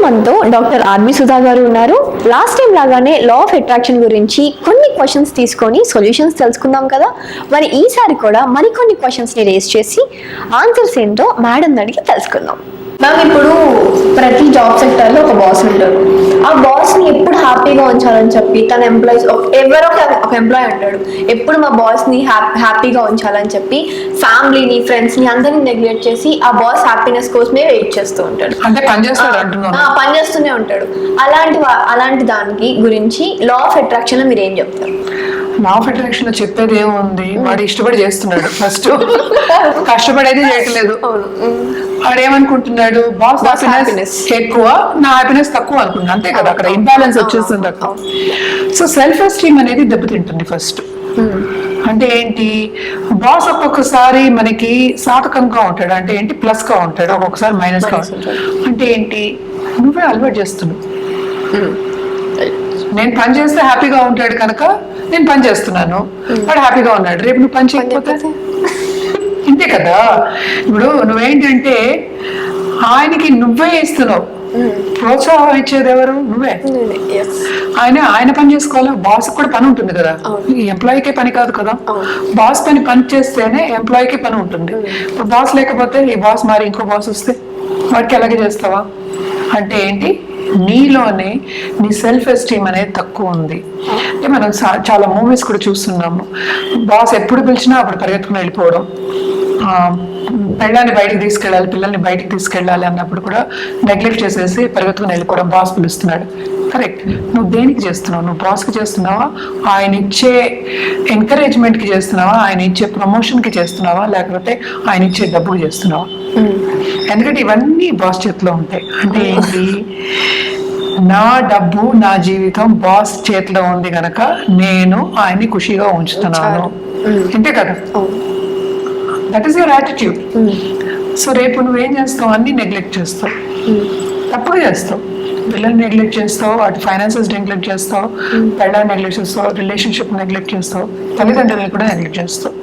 మనతో doctor RB Sudha గారు ఉన్నారు. లాస్ట్ టైం లాగానే లా ఆఫ్ అట్రాక్షన్ గురించి కొన్ని క్వశ్చన్స్ తీసుకొని సొల్యూషన్స్ తెలుసుకుందాం కదా. మరి ఈసారి కూడా మరికొన్ని క్వశ్చన్స్ ని రేస్ చేసి ఆన్సర్స్ ఏంటో మేడం అడిగి తెలుసుకుందాం. మ్యామ్, ఇప్పుడు ప్రతి జాబ్ సెక్టర్ లో ఒక బాస్ ఉంటారు. ఆ బాస్ ని ఎప్పుడు హ్యాపీగా ఉంచాలని చెప్పి తన ఎంప్లాయీస్ ఎవరో ఒక ఎంప్లాయీ ఉంటాడు, ఎప్పుడు మా బాస్ ని హ్యాపీగా ఉంచాలని చెప్పి ఫ్యామిలీని ఫ్రెండ్స్ ని అందరినీ నెగ్లెక్ట్ చేసి ఆ బాస్ హ్యాపీనెస్ కోసమే వెయిట్ చేస్తూ ఉంటాడు. అంటే పని చేస్తూనే ఉంటాడు. అలాంటి దానికి గురించి లా ఆఫ్ అట్రాక్షన్ లో మీరు ఏం చెప్తారు? లా ఆఫ్ అట్రాక్షన్ లో చెప్పేది ఏముంది, వాడు ఇష్టపడి చేస్తున్నాడు. ఫస్ట్ కష్టపడేది చేయట్లేదు. వాడు ఏమనుకుంటున్నాడు, బాస్ హ్యాపీనెస్ ఎక్కువ, నా హ్యాపీనెస్ తక్కువ అనుకుంటున్నాను. అంతే కదా, అక్కడ ఇంబ్యాలెన్స్ వచ్చేస్తుంది అక్కడ. సో సెల్ఫ్ ఎస్టీమ్ అనేది దెబ్బతింటుంది ఫస్ట్. అంటే ఏంటి, బాస్ ఒక్కొక్కసారి మనకి సాధకంగా ఉంటాడు, అంటే ఏంటి ప్లస్ గా ఉంటాడు, ఒక్కొక్కసారి మైనస్ గా ఉంటాడు. అంటే ఏంటి, నువ్వే అలవాటు చేస్తున్నావు. నేను పని చేస్తే హ్యాపీగా ఉంటాడు కనుక నేను పని చేస్తున్నాను, వాడు హ్యాపీగా ఉన్నాడు. రేపు నువ్వు పని చేయకపోతే ఇంతే కదా. ఇప్పుడు నువ్వేంటంటే ఆయనకి నువ్వే ఇస్తున్నావు, ప్రోత్సాహం ఇచ్చేది ఎవరు? నువ్వే. ఆయన పని చేసుకోవాలి, బాస్ కూడా పని ఉంటుంది కదా. ఈ ఎంప్లాయీకే పని కాదు కదా, బాస్ పని చేస్తేనే ఎంప్లాయీకి పని ఉంటుంది. ఇప్పుడు బాస్ లేకపోతే ఈ బాస్ మరి ఇంకో బాస్ వస్తే వాడికి ఎలాగే చేస్తావా? అంటే ఏంటి, నీలోనే నీ సెల్ఫ్ ఎస్టీమ్ అనేది తక్కువ ఉంది. అంటే మనం చాలా మూవీస్ కూడా చూస్తున్నాము, బాస్ ఎప్పుడు పిలిచినా అప్పుడు పరిగెత్తుకుని వెళ్ళిపోవడం, పిల్లల్ని బయటికి తీసుకెళ్ళాలి, పిల్లల్ని బయటికి తీసుకెళ్ళాలి అన్నప్పుడు కూడా నెగ్లెక్ట్ చేసేసి పరిగెత్తుకుని వెళ్ళిపోవడం. బాస్ పిలుస్తున్నాడు, కరెక్ట్. నువ్వు దేనికి చేస్తున్నావు? నువ్వు బాస్కి చేస్తున్నావా, ఆయన ఇచ్చే ఎంకరేజ్మెంట్కి చేస్తున్నావా, ఆయన ఇచ్చే ప్రమోషన్కి చేస్తున్నావా, లేకపోతే ఆయన ఇచ్చే డబ్బుకి చేస్తున్నావా? ఎందుకంటే ఇవన్నీ బాస్ చేతిలో ఉంటాయి. అంటే ఏంటి, నా డబ్బు నా జీవితం బాస్ చేతిలో ఉంది కనుక నేను ఆయన్ని ఖుషిగా ఉంచుతున్నాను, అంతే కదా. That is your attitude. So రేపు నువ్వేం చేస్తావు, అన్ని నెగ్లెక్ట్ చేస్తావు, తప్పుగా చేస్తావు. పిల్లల్ని నెగ్లెక్ట్ చేస్తావు, అటు ఫైనాన్సెస్ నెగ్లెక్ట్ చేస్తావు, పెళ్ళాన్ని నెగ్లెక్ట్ చేస్తావు, రిలేషన్షిప్ నెగ్లెక్ట్ చేస్తావు, తల్లిదండ్రులను కూడా నెగ్లెక్ట్ చేస్తావు.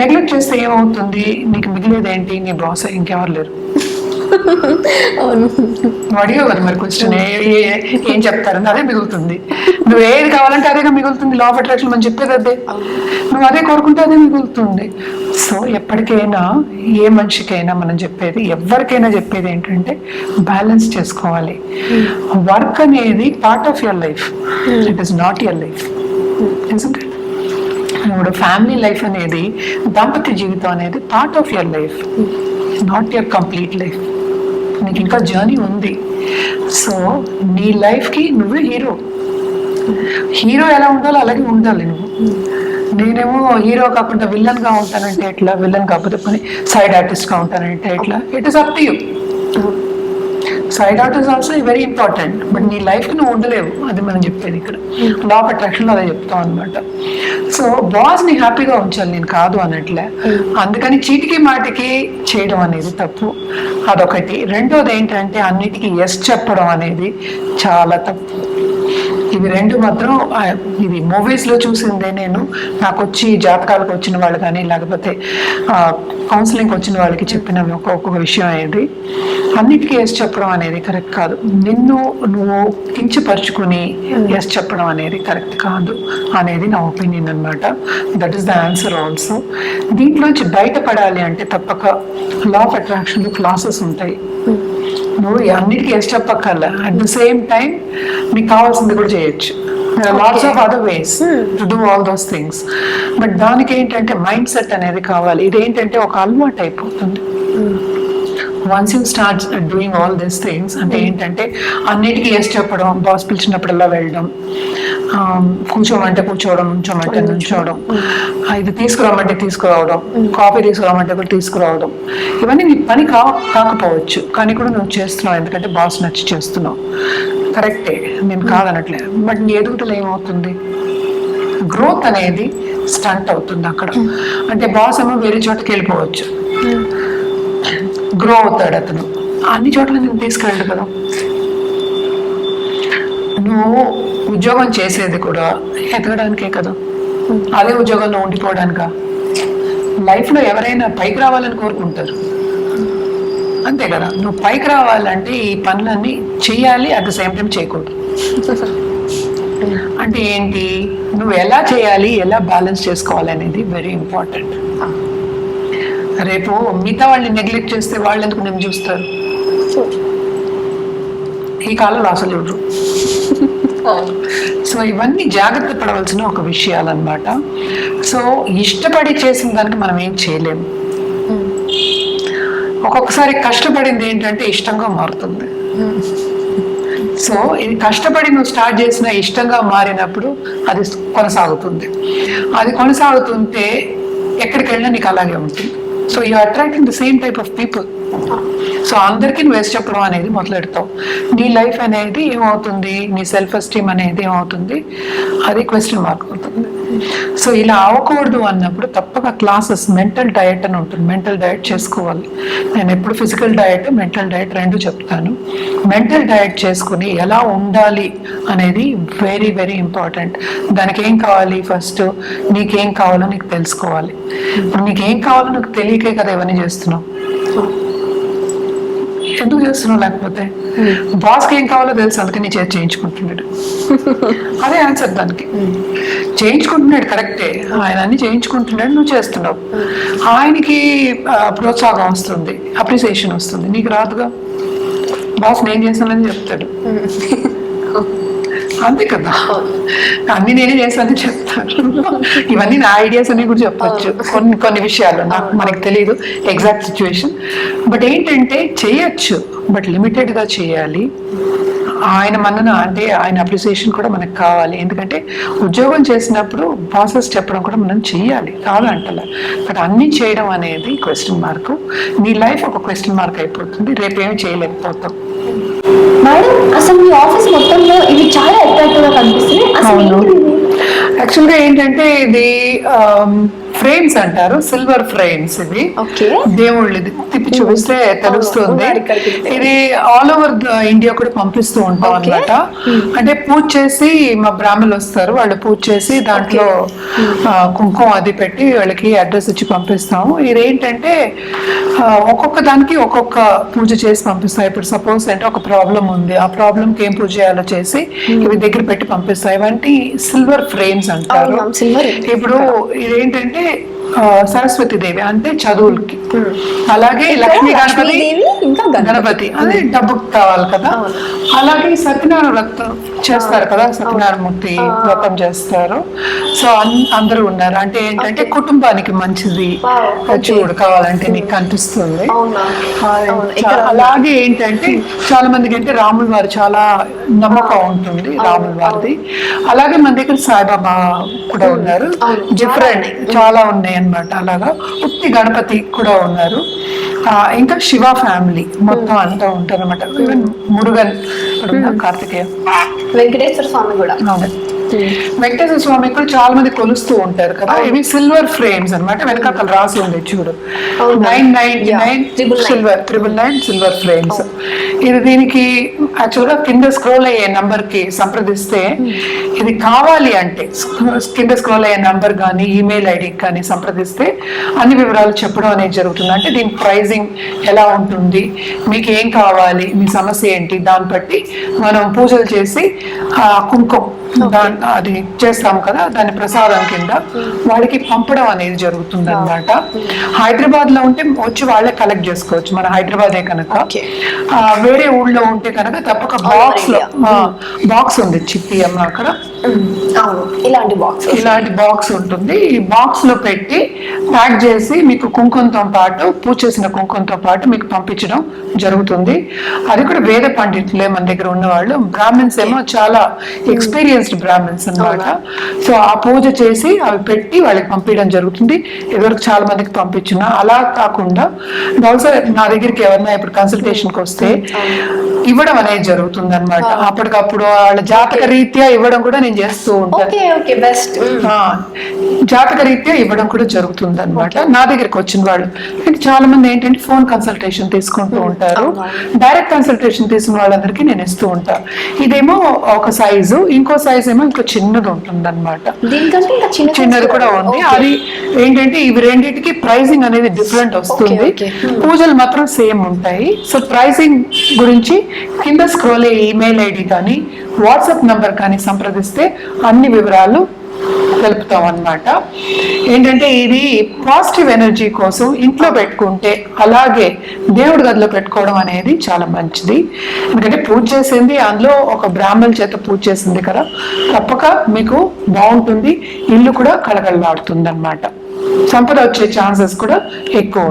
నెగ్లెక్ట్ చేస్తే ఏమవుతుంది, నీకు మిగిలేదు ఏంటి, నీ బాస్, ఇంకెవరు లేరు. అడిగా కదా మరి క్వశ్చన్, ఏం చెప్తారని అదే మిగులుతుంది. నువ్వు ఏది కావాలంటే అదేగా మిగులుతుంది. లా ఆఫ్ అట్రాక్షన్ మనం చెప్పేది అదే, నువ్వు అదే కోరుకుంటే అదే మిగులుతుంది. సో ఎప్పటికైనా ఏ మనిషికైనా మనం చెప్పేది, ఎవరికైనా చెప్పేది ఏంటంటే బ్యాలెన్స్ చేసుకోవాలి. వర్క్ అనేది part of your life, it is not your life. ఇప్పుడు ఫ్యామిలీ లైఫ్ అనేది, దాంపత్య జీవితం అనేది part of your life, not your complete life. నీకు ఇంకా జర్నీ ఉంది. సో నీ లైఫ్కి నువ్వే హీరో. హీరో ఎలా ఉండాలో అలాగే ఉండాలి నువ్వు. నేనేమో హీరో కాకుండా విలన్ గా ఉంటానంటే ఎట్లా, విలన్ కాకపోతే పని సైడ్ ఆర్టిస్ట్ గా ఉంటానంటే ఎట్లా? It is up to you. Side art is also very important, but నీ లైఫ్కి నువ్వు ఉండలేవు. అది మనం చెప్పేది ఇక్కడ లా ఆఫ్ అట్రాక్షన్లో అదే చెప్తాం అనమాట. సో బాస్ని హ్యాపీగా ఉంచాలి, నేను కాదు అన్నట్లే. అందుకని చీటికి మాటికి చేయడం అనేది తప్పు, అదొకటి. రెండోది ఏంటంటే అన్నిటికీ ఎస్ చెప్పడం అనేది చాలా తప్పు. ఇవి రెండు మాత్రం ఇది మూవీస్లో చూసిందే. నేను నాకు వచ్చి జాతకాలకు వచ్చిన వాళ్ళు కానీ లేకపోతే కౌన్సిలింగ్ వచ్చిన వాళ్ళకి చెప్పిన ఒక్కొక్క విషయం అనేది, అన్నిటికీ ఎస్ చెప్పడం అనేది కరెక్ట్ కాదు. నువ్వు కించపరుచుకుని ఎస్ చెప్పడం అనేది కరెక్ట్ కాదు అనేది నా ఒపీనియన్ అనమాట. That is the answer also. దీంట్లోంచి బయటపడాలి అంటే తప్పక లా ఆఫ్ అట్రాక్షన్లో క్లాసెస్ ఉంటాయి. నువ్వు అన్నిటికీ ఎస్ చెప్పక్కర్లా, అట్ ద సేమ్ టైం నీకు కావాల్సింది కూడా చేయొచ్చు. Lots of other ways to do all those things. But దానికి ఏంటంటే మైండ్ సెట్ అనేది కావాలి. ఇదేంటంటే ఒక అలవాటు అయిపోతుంది. Once you start doing all these things, అంటే ఏంటంటే అన్నిటికీ ఎస్ చెప్పడం, బాస్ పిలిచినప్పుడల్లా వెళ్ళడం, కూర్చోమంటే కూర్చోవడం, నుంచోమంటే నుంచోవడం, ఇది తీసుకురామంటే తీసుకురావడం, కాఫీ తీసుకురామంటే కూడా తీసుకురావడం, ఇవన్నీ నీ పని కాకపోవచ్చు కానీ కూడా నువ్వు చేస్తున్నావు, ఎందుకంటే బాస్ నచ్చి చేస్తున్నావు. కరెక్టే, నేను కాదనట్లే. బట్ నీ ఎదుగుదల ఏమవుతుంది, గ్రోత్ అనేది స్టంట్ అవుతుంది అక్కడ. అంటే బాస్ ఏమో వేరే చోటకి వెళ్ళిపోవచ్చు, గ్రో అవుతాడు అతను. అన్ని చోట్ల నేను తీసుకెళ్ళడు కదా. నువ్వు ఉద్యోగం చేసేది కూడా ఎదగడానికే కదా, అదే ఉద్యోగంలో ఉండిపోవడానికా? లైఫ్లో ఎవరైనా పైకి రావాలని కోరుకుంటారు, అంతే కదా, నువ్వు పైకి రావాలంటే ఈ పనులన్నీ చేయాలి, అట్ ద సేమ్ టైం చేయకూడదు. అంటే ఏంటి, నువ్వు ఎలా చేయాలి, ఎలా బ్యాలెన్స్ చేసుకోవాలి అనేది వెరీ ఇంపార్టెంట్. రేపు మిగతా వాళ్ళని నెగ్లెక్ట్ చేస్తే వాళ్ళు ఎందుకు నేను చూస్తారు? ఈ కాలంలో అసలు చూడరు. సో ఇవన్నీ జాగ్రత్త పడవలసిన ఒక విషయాలన్నమాట. సో ఇష్టపడి చేసిన దానికి మనం ఏం చేయలేము. ఒక్కొక్కసారి కష్టపడింది ఏంటంటే ఇష్టంగా మారుతుంది. సో ఇది కష్టపడి నువ్వు స్టార్ట్ చేసిన ఇష్టంగా మారినప్పుడు అది కొనసాగుతుంది. అది కొనసాగుతుంటే ఎక్కడికి వెళ్ళినా నీకు అలాగే ఉంటుంది. So you attracting the same type of people. So అందరికీ నువ్వు వేసి చెప్పడం అనేది మొదలెడతావు. నీ లైఫ్ అనేది ఏమవుతుంది, నీ సెల్ఫ్ ఎస్టీమ్ అనేది ఏమవుతుంది, అది క్వశ్చన్ మార్క్ అవుతుంది. సో ఇలా అవ్వకూడదు అన్నప్పుడు తప్పక క్లాసెస్, మెంటల్ డయట్ అని ఉంటుంది, మెంటల్ డయట్ చేసుకోవాలి. నేను ఎప్పుడు ఫిజికల్ డయట్, మెంటల్ డయట్ రెండు చెప్తాను. మెంటల్ డయట్ చేసుకుని ఎలా ఉండాలి అనేది వెరీ వెరీ ఇంపార్టెంట్. దానికి ఏం కావాలి, ఫస్ట్ నీకేం కావాలో నీకు తెలుసుకోవాలి. ఇప్పుడు నీకేం కావాలో నీకు తెలియకే కదా ఇవన్నీ చేస్తున్నావు. ఎందుకు చేస్తున్నావు? లేకపోతే బాస్కి ఏం కావాలో తెలుసు, అందుకే నీ చేతి చేయించుకుంటున్నాడు. అదే ఆన్సర్ దానికి. చేయించుకుంటున్నాడు, కరెక్టే, ఆయన అన్ని చేయించుకుంటున్నాడు, నువ్వు చేస్తున్నావు. ఆయనకి ప్రోత్సాహం వస్తుంది, అప్రిసియేషన్ వస్తుంది, నీకు రాదుగా. బాస్ నేను చేస్తానని చెప్తాడు, అంతే కదా. అన్ని నేనే చేస్తానని చెప్తాను. ఇవన్నీ నా ఐడియాస్ అన్ని కూడా చెప్పచ్చు, కొన్ని విషయాలు మనకు తెలియదు ఎగ్జాక్ట్ సిచ్యువేషన్. బట్ ఏంటంటే చేయొచ్చు, బట్ లిమిటెడ్గా చేయాలి. ఆయన మన్నన అంటే ఆయన అప్రిసియేషన్ కూడా మనకు కావాలి. ఎందుకంటే ఉద్యోగం చేసినప్పుడు బాసెస్ చెప్పడం కూడా మనం చెయ్యాలి, కావాలంటలే. బట్ అన్ని చేయడం అనేది క్వశ్చన్ మార్క్. నీ లైఫ్ ఒక క్వశ్చన్ మార్క్ అయిపోతుంది, రేపేమీ చేయలేకపోతాం. మేడం, అసలు మీ ఆఫీస్ మొత్తంలో ఇవి చాలా అట్రాక్టివ్ గా కనిపిస్తుంది. అసలు యాక్చువల్గా ఏంటంటే ఇది ఫ్రేమ్స్ అంటారు, సిల్వర్ ఫ్రేమ్స్. ఇవి దేవుళ్ళు తిప్పి చూపిస్తే తెలుస్తుంది. ఇది ఆల్ ఓవర్ ఇండియా కూడా పంపిస్తూ ఉంటాం అన్నమాట. అంటే పూజ చేసి మా బ్రాహ్మణులు వస్తారు, వాళ్ళు పూజ చేసి దాంట్లో కుంకుమ అది పెట్టి వాళ్ళకి అడ్రస్ ఇచ్చి పంపిస్తాము. ఇదేంటంటే ఒక్కొక్క దానికి ఒక్కొక్క పూజ చేసి పంపిస్తాయి. ఇప్పుడు సపోజ్ అంటే ఒక ప్రాబ్లం ఉంది, ఆ ప్రాబ్లంకి ఏం పూజ చేయాలో చేసి ఇవి దగ్గర పెట్టి పంపిస్తాయి. ఇవంటి సిల్వర్ ఫ్రేమ్స్ అంటారు. ఇప్పుడు ఇదేంటంటే సరస్వతి దేవి అంటే చదువులకి, అలాగే లక్ష్మీ గణపతి అదే డబ్బుకి కావాలి కదా. అలాగే సత్యనారాయణ వ్రతం చేస్తారు కదా, సత్యనారాయణ మూర్తి వ్రతం చేస్తారు. సో అందరూ ఉన్నారు అంటే ఏంటంటే కుటుంబానికి మంచిది, చూడు కావాలంటే నీకు కనిపిస్తుంది. అలాగే ఏంటంటే చాలా మందికి అంటే రాముల వారు చాలా నమ్మకం ఉంటుంది, రాముల వారిది. అలాగే మన దగ్గర సాయిబాబా కూడా ఉన్నారు, డిఫరెంట్ చాలా ఉన్నాయి అన్నమాట. అలాగా ఉత్తి గణపతి కూడా ఉన్నారు. ఇంకా శివ ఫ్యామిలీ మొత్తం అంతా ఉంటారు అనమాట. ఈవెన్ మురుగన్, కార్తికేయ, వెంకటేశ్వర స్వామి కూడా. వెంకటేశ్వర స్వామి కూడా చాలా మంది కొలుస్తూ ఉంటారు కదా. ఇవి సిల్వర్ ఫ్రేమ్స్ అన్నమాట. వెనకాల రాసి ఉంది చూడు, 999 సిల్వర్ 999 సిల్వర్ ఫ్రేమ్స్. ఇది దీనికి యాక్చువల్ గా కింద స్క్రోల్ అయ్యే నంబర్ కి సంప్రదిస్తే, ఇది కావాలి అంటే కింద స్క్రోల్ అయ్యే నంబర్ కానీ ఈమెయిల్ ఐడికి కానీ సంప్రదిస్తే అన్ని వివరాలు చెప్పడం అనేది జరుగుతుంది. అంటే దీని ప్రైజింగ్ ఎలా ఉంటుంది, మీకు ఏం కావాలి, మీ సమస్య ఏంటి, దాన్ని బట్టి మనం పూజలు చేసి కుంకుమ అది చేస్తాం కదా, దాని ప్రసాదం కింద వాళ్ళకి పంపడం అనేది జరుగుతుంది అన్నమాట. హైదరాబాద్ లో ఉంటే వచ్చి వాళ్ళే కలెక్ట్ చేసుకోవచ్చు, మన హైదరాబాదే కనుక. వేరే ఊళ్ళో ఉంటే కనుక తప్పక బాక్స్ ఉంది చిట్టి అమ్మ అక్కడ, ఇలాంటి బాక్స్ ఉంటుంది. ఈ బాక్స్ లో పెట్టి ప్యాక్ చేసి మీకు కుంకుమతో పాటు, పూజ చేసిన కుంకుమతో పాటు మీకు పంపించడం జరుగుతుంది. అది కూడా వేద పండితులే మన దగ్గర ఉన్నవాళ్ళు. బ్రాహ్మిన్స్ ఏమో చాలా ఎక్స్పీరియన్స్డ్ బ్రాహ్మిన్స్ అన్నమాట. సో ఆ పూజ చేసి అవి పెట్టి వాళ్ళకి పంపించడం జరుగుతుంది. ఎవరికి చాలా మందికి పంపించిన. అలా కాకుండా బహుశా నా దగ్గరికి ఎవరైనా ఇప్పుడు కన్సల్టేషన్కి వస్తే ఇవ్వడం అనేది జరుగుతుంది అన్నమాట. అప్పటికప్పుడు వాళ్ళ జాతక రీత్యా ఇవ్వడం కూడా నేను చేస్తూ ఉంటాను. జాతక రీత్యా ఇవ్వడం కూడా జరుగుతుంది అన్నమాట. నా దగ్గరికి వచ్చిన వాళ్ళు చాలా మంది ఏంటంటే ఫోన్ కన్సల్టేషన్ తీసుకుంటూ ఉంటారు. డైరెక్ట్ కన్సల్టేషన్ తీసుకున్న వాళ్ళందరికీ నేను ఇస్తూ ఉంటాను. ఇదేమో ఒక సైజు, ఇంకో సైజ్ ఏమో ఇంకా చిన్నది ఉంటుంది అనమాట. దీనికంటే ఇంకా చిన్నది కూడా ఉంది. అది ఏంటంటే ఇవి రెండింటికి ప్రైసింగ్ అనేది డిఫరెంట్ వస్తుంది. పూజలు మాత్రం సేమ్ ఉంటాయి. సో ప్రైసింగ్ గురించి కింద స్క్రోల్ అయ్యే ఈమెయిల్ ఐడి కానీ వాట్సాప్ నంబర్ కానీ సంప్రదిస్తే అన్ని వివరాలు తెలుపుతాం అన్నమాట. ఏంటంటే ఇది పాజిటివ్ ఎనర్జీ కోసం ఇంట్లో పెట్టుకుంటే, అలాగే దేవుడి గదిలో పెట్టుకోవడం అనేది చాలా మంచిది. ఎందుకంటే పూజ చేసింది అందులో ఒక బ్రాహ్మణ చేత పూజ చేసింది కదా, తప్పక మీకు బాగుంటుంది. ఇల్లు కూడా కళకళలాడుతుంది అన్నమాట. సంపద వచ్చే ఛాన్సెస్ కూడా ఎక్కువ.